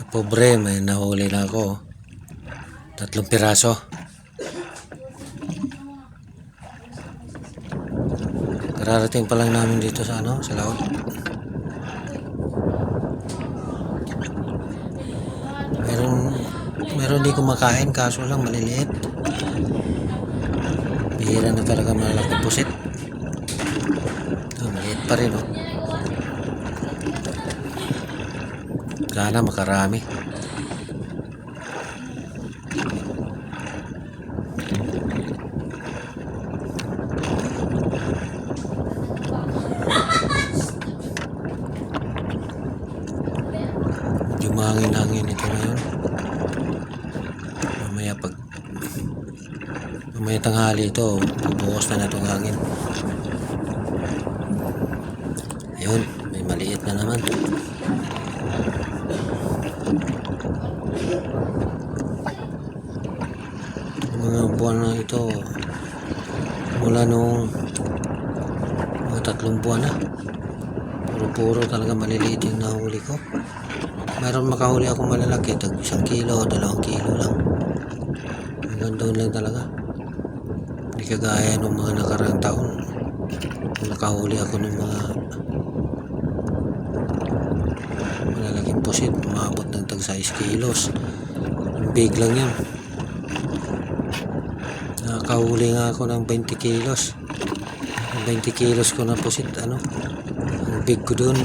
Pobre, may nahuli na ako. 3 piraso. Kararating pa lang namin dito sa sa laot. Meron di kumakain, kaso lang maliliit. Bihira na talaga malaking pusit. Maliit pa rin, oh. Sana makarami. Humangin-hangin ito ngayon. Mamaya tanghali ito, bubukas na itong hangin. Ayun, may maliit na naman. Mga buwan na ito, mula nung mga 3 buwan na, puro talaga maliliit yung nahuli ko. Meron makahuli ako malalaki, tag 1 kilo, 2 kilo lang. Hanggang doon lang talaga. Hindi kagaya ng mga nakaraang taon. Nakahuli ako ng mga malalaking pusit, umabot ng tag 6 kilos. Big lang yan. Nakahuli nga ako ng 20 kilos. 20 kilos ko na pusit, ang big ko doon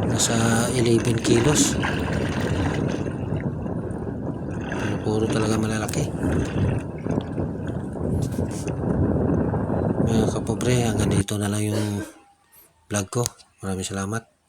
nasa 11 kilos. Puro talaga malalaki. Mga kapobre, hanggang dito na lang yung vlog ko. Maraming salamat.